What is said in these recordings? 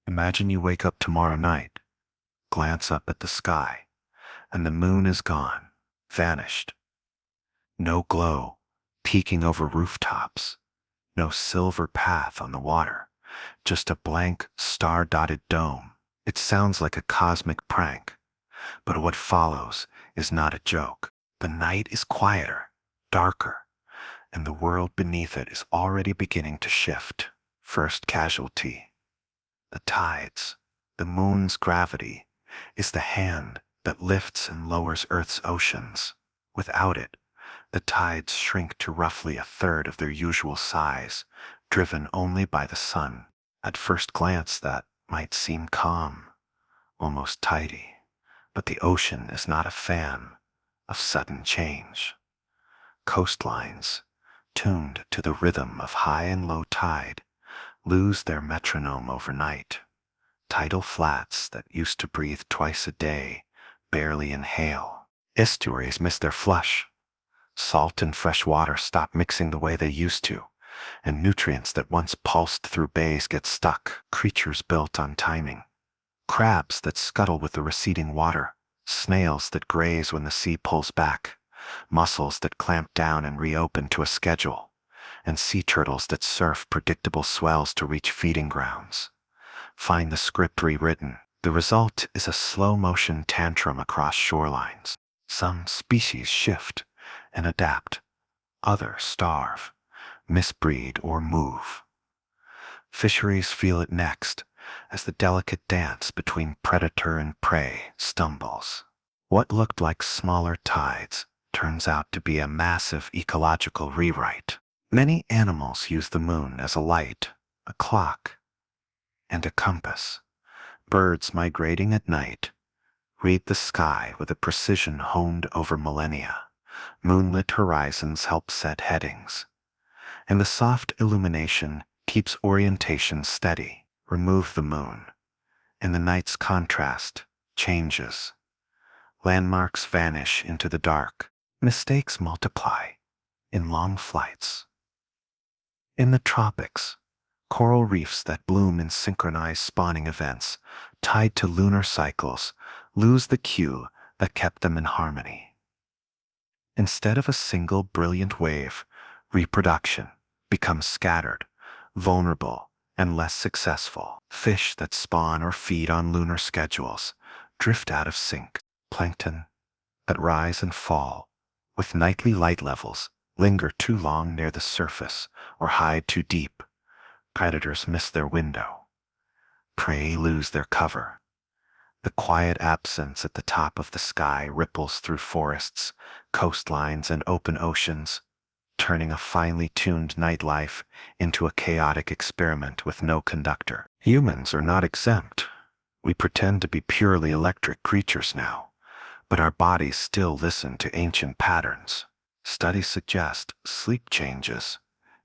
Imagine you wake up tomorrow night, glance up at the sky, and the moon is gone, vanished. No glow, peeking over rooftops, no silver path on the water, just a blank, star-dotted dome. It sounds like a cosmic prank, but what follows is not a joke. The night is quieter, darker, and the world beneath it is already beginning to shift. First casualty: the tides. The moon's gravity is the hand that lifts and lowers Earth's oceans. Without it, the tides shrink to roughly a third of their usual size, driven only by the sun. At first glance, that might seem calm, almost tidy, but the ocean is not a fan of sudden change. Coastlines, tuned to the rhythm of high and low tide, lose their metronome overnight. Tidal flats that used to breathe twice a day barely inhale. Estuaries miss their flush. Salt and fresh water stop mixing the way they used to, and nutrients that once pulsed through bays get stuck. Creatures built on timing. Crabs that scuttle with the receding water, snails that graze when the sea pulls back, mussels that clamp down and reopen to a schedule, and sea turtles that surf predictable swells to reach feeding grounds. Find the script rewritten. The result is a slow-motion tantrum across shorelines. Some species shift and adapt. Others starve, misbreed, or move. Fisheries feel it next as the delicate dance between predator and prey stumbles. What looked like smaller tides turns out to be a massive ecological rewrite. Many animals use the moon as a light, a clock, and a compass. Birds migrating at night read the sky with a precision honed over millennia. Moonlit horizons help set headings, and the soft illumination keeps orientation steady. Remove the moon, and the night's contrast changes. Landmarks vanish into the dark. Mistakes multiply in long flights. In the tropics, coral reefs that bloom in synchronized spawning events, tied to lunar cycles, lose the cue that kept them in harmony. Instead of a single brilliant wave, reproduction becomes scattered, vulnerable, and less successful. Fish that spawn or feed on lunar schedules drift out of sync. Plankton that rise and fall with nightly light levels linger too long near the surface or hide too deep. Predators miss their window. Prey lose their cover. The quiet absence at the top of the sky ripples through forests, coastlines, and open oceans, turning a finely tuned nightlife into a chaotic experiment with no conductor. Humans are not exempt. We pretend to be purely electric creatures now, but our bodies still listen to ancient patterns. Studies suggest sleep changes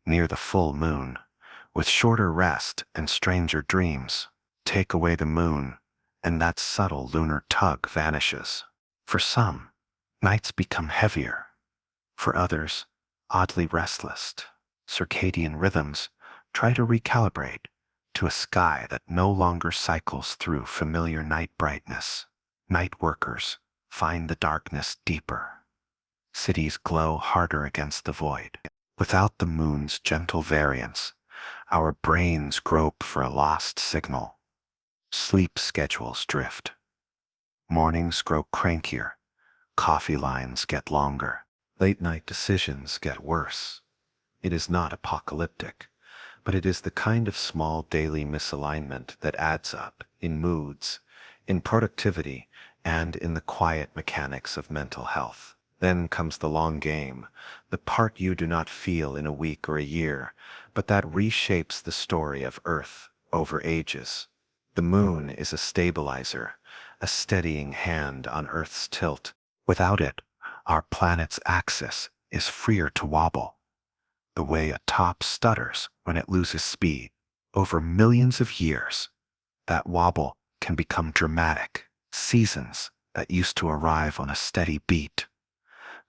near the full moon, with shorter rest and stranger dreams. Take away the moon, and that subtle lunar tug vanishes. For some, nights become heavier. For others, oddly restless. Circadian rhythms try to recalibrate to a sky that no longer cycles through familiar night brightness. Night workers find the darkness deeper. Cities glow harder against the void. Without the moon's gentle variance, our brains grope for a lost signal. Sleep schedules drift. Mornings grow crankier. Coffee lines get longer. Late-night decisions get worse. It is not apocalyptic, but it is the kind of small daily misalignment that adds up in moods, in productivity, and in the quiet mechanics of mental health. Then comes the long game, the part you do not feel in a week or a year, but that reshapes the story of Earth over ages. The moon is a stabilizer, a steadying hand on Earth's tilt. Without it, our planet's axis is freer to wobble, the way a top stutters when it loses speed. Over millions of years, that wobble can become dramatic. Seasons that used to arrive on a steady beat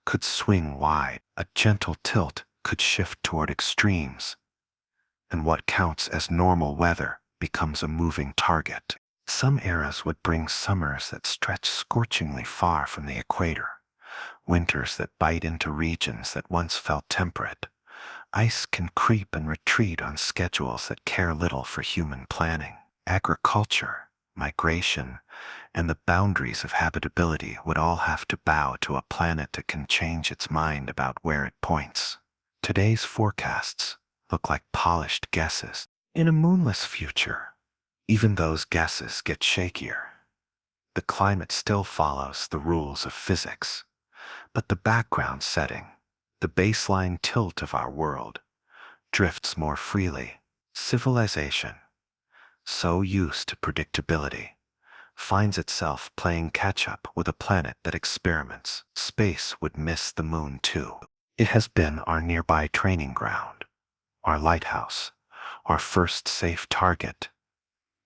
could swing wide. A gentle tilt could shift toward extremes, and what counts as normal weather becomes a moving target. Some eras would bring summers that stretch scorchingly far from the equator, winters that bite into regions that once felt temperate. Ice can creep and retreat on schedules that care little for human planning. Agriculture, migration, and the boundaries of habitability would all have to bow to a planet that can change its mind about where it points. Today's forecasts look like polished guesses. In a moonless future, even those guesses get shakier. The climate still follows the rules of physics, but the background setting, the baseline tilt of our world, drifts more freely. Civilization, so used to predictability, finds itself playing catch-up with a planet that experiments. Space would miss the moon too. It has been our nearby training ground, our lighthouse, our first safe target.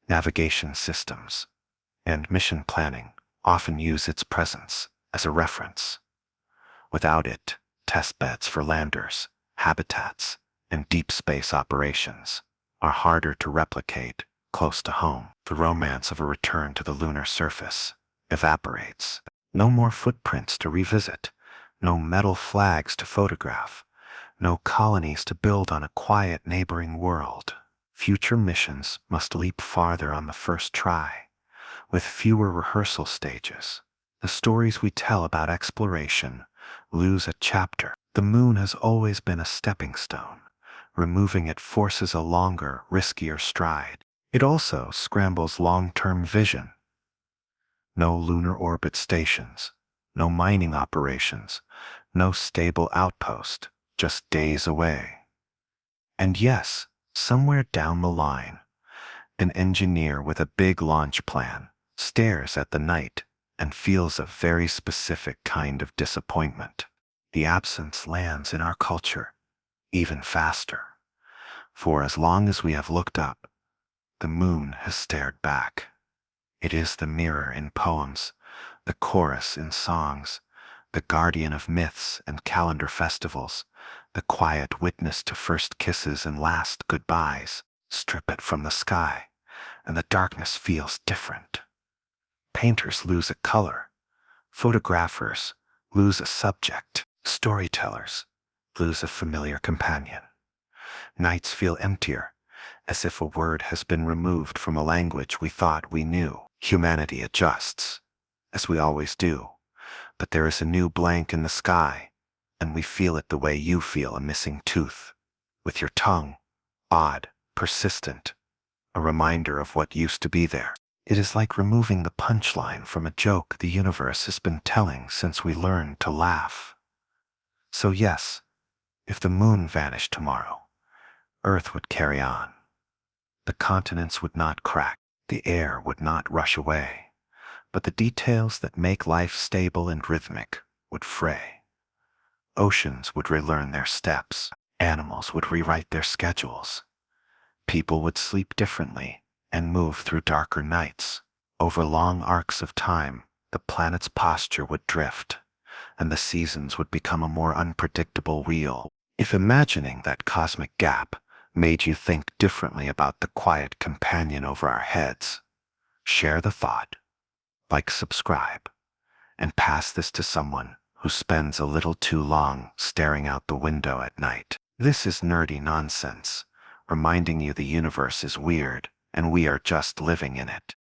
Navigation systems and mission planning often use its presence as a reference. Without it, test beds for landers, habitats, and deep space operations are harder to replicate close to home. The romance of a return to the lunar surface evaporates. No more footprints to revisit, no metal flags to photograph, no colonies to build on a quiet neighboring world. Future missions must leap farther on the first try, with fewer rehearsal stages. The stories we tell about exploration lose a chapter. The moon has always been a stepping stone. Removing it forces a longer, riskier stride. It also scrambles long-term vision. No lunar orbit stations, no mining operations, no stable outpost, just days away. And yes, somewhere down the line, an engineer with a big launch plan stares at the night and feels a very specific kind of disappointment. The absence lands in our culture even faster. For as long as we have looked up, the moon has stared back. It is the mirror in poems, the chorus in songs, the guardian of myths and calendar festivals, the quiet witness to first kisses and last goodbyes. Strip it from the sky, and the darkness feels different. Painters lose a color, photographers lose a subject, storytellers lose a familiar companion. Nights feel emptier, as if a word has been removed from a language we thought we knew. Humanity adjusts, as we always do, but there is a new blank in the sky, and we feel it the way you feel a missing tooth, with your tongue, odd, persistent, a reminder of what used to be there. It is like removing the punchline from a joke the universe has been telling since we learned to laugh. So yes, if the moon vanished tomorrow, Earth would carry on. The continents would not crack, the air would not rush away, but the details that make life stable and rhythmic would fray. Oceans would relearn their steps, animals would rewrite their schedules, people would sleep differently and move through darker nights. Over long arcs of time, the planet's posture would drift, and the seasons would become a more unpredictable wheel. If imagining that cosmic gap made you think differently about the quiet companion over our heads, share the thought, like, subscribe, and pass this to someone who spends a little too long staring out the window at night. This is nerdy nonsense, reminding you the universe is weird and we are just living in it.